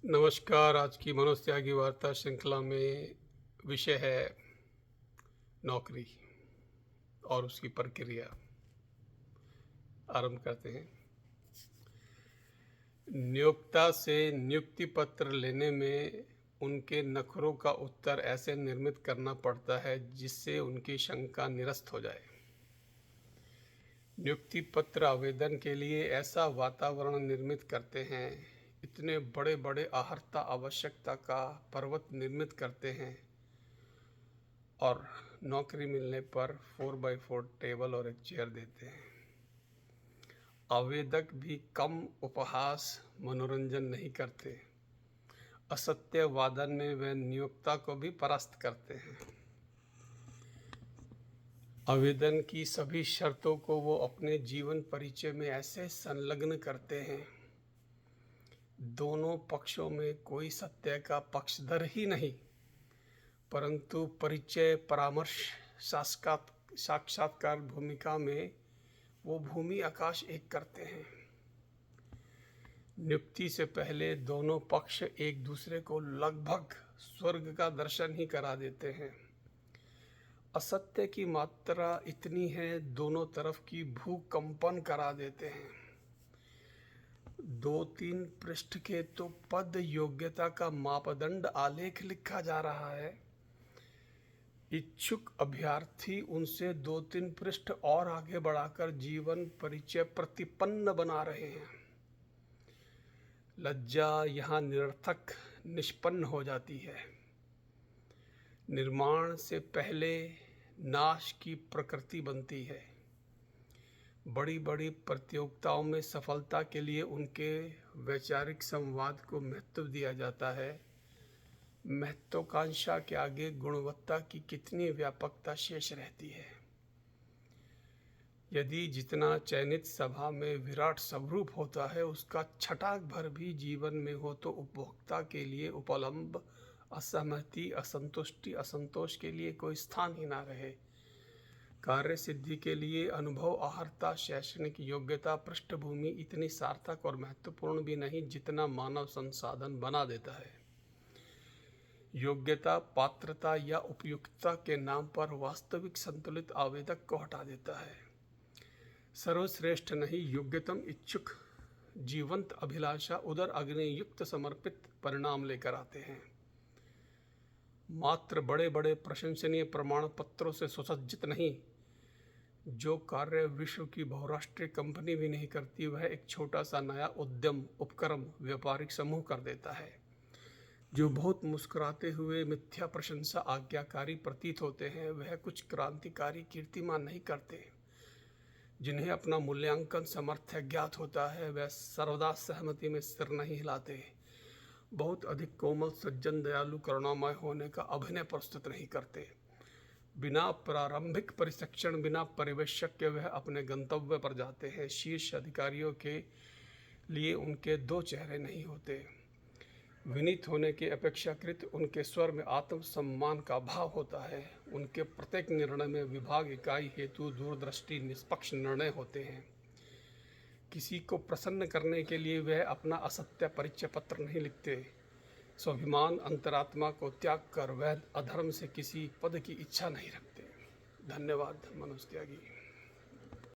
नमस्कार। आज की मनोत्यागी वार्ता श्रृंखला में विषय है नौकरी और उसकी प्रक्रिया। आरंभ करते हैं। नियोक्ता से नियुक्ति पत्र लेने में उनके नखरों का उत्तर ऐसे निर्मित करना पड़ता है जिससे उनकी शंका निरस्त हो जाए। नियुक्ति पत्र आवेदन के लिए ऐसा वातावरण निर्मित करते हैं, इतने बड़े बड़े आहर्ता आवश्यकता का पर्वत निर्मित करते हैं और नौकरी मिलने पर 4x4 टेबल और एक चेयर देते हैं। आवेदक भी कम उपहास मनोरंजन नहीं करते। असत्य वादन में वे नियोक्ता को भी परास्त करते हैं। आवेदन की सभी शर्तों को वो अपने जीवन परिचय में ऐसे संलग्न करते हैं, दोनों पक्षों में कोई सत्य का पक्षधर ही नहीं, परंतु परिचय, परामर्श, साक्षात्कार भूमिका में वो भूमि आकाश एक करते हैं। नियुक्ति से पहले दोनों पक्ष एक दूसरे को लगभग स्वर्ग का दर्शन ही करा देते हैं। असत्य की मात्रा इतनी है, दोनों तरफ की भूकंपन करा देते हैं। 2-3 पृष्ठ के तो पद योग्यता का मापदंड आलेख लिखा जा रहा है। इच्छुक अभ्यर्थी उनसे 2-3 पृष्ठ और आगे बढ़ाकर जीवन परिचय प्रतिपन्न बना रहे हैं। लज्जा यहाँ निरर्थक निष्पन्न हो जाती है। निर्माण से पहले नाश की प्रकृति बनती है। बड़ी बड़ी प्रतियोगिताओं में सफलता के लिए उनके वैचारिक संवाद को महत्व दिया जाता है। महत्वाकांक्षा के आगे गुणवत्ता की कितनी व्यापकता शेष रहती है। यदि जितना चयनित सभा में विराट स्वरूप होता है, उसका छटाक भर भी जीवन में हो तो उपभोक्ता के लिए उपलम्ब, असहमति, असंतुष्टि, असंतोष के लिए कोई स्थान ही ना रहे। कार्य सिद्धि के लिए अनुभव, आहर्ता, शैक्षणिक योग्यता, पृष्ठभूमि इतनी सार्थक और महत्वपूर्ण भी नहीं जितना मानव संसाधन बना देता है। योग्यता, पात्रता या उपयुक्तता के नाम पर वास्तविक संतुलित आवेदक को हटा देता है। सर्वश्रेष्ठ नहीं, योग्यतम इच्छुक, जीवंत अभिलाषा, उदर अग्नि युक्त समर्पित परिणाम लेकर आते हैं। मात्र बड़े बड़े प्रशंसनीय प्रमाण पत्रों से सुसज्जित नहीं, जो कार्य विश्व की बहुराष्ट्रीय कंपनी भी नहीं करती, वह एक छोटा सा नया उद्यम, उपक्रम, व्यापारिक समूह कर देता है। जो बहुत मुस्कुराते हुए मिथ्या प्रशंसा आज्ञाकारी प्रतीत होते हैं, वह कुछ क्रांतिकारी कीर्तिमान नहीं करते। जिन्हें अपना मूल्यांकन समर्थ्य ज्ञात होता है, वह सर्वदा सहमति में सिर नहीं हिलाते। बहुत अधिक कोमल, सज्जन, दयालु, करुणामय होने का अभिनय प्रस्तुत नहीं करते। बिना प्रारंभिक परिशिक्षण, बिना परिवेशक के वह अपने गंतव्य पर जाते हैं। शीर्ष अधिकारियों के लिए उनके दो चेहरे नहीं होते। विनीत होने के अपेक्षाकृत उनके स्वर में आत्मसम्मान का भाव होता है। उनके प्रत्येक निर्णय में विभाग, इकाई हेतु दूरदृष्टि, निष्पक्ष निर्णय होते हैं। किसी को प्रसन्न करने के लिए वह अपना असत्य परिचय पत्र नहीं लिखते। स्वाभिमान, अंतरात्मा को त्याग कर वह अधर्म से किसी पद की इच्छा नहीं रखते। धन्यवाद। मनोज त्यागी।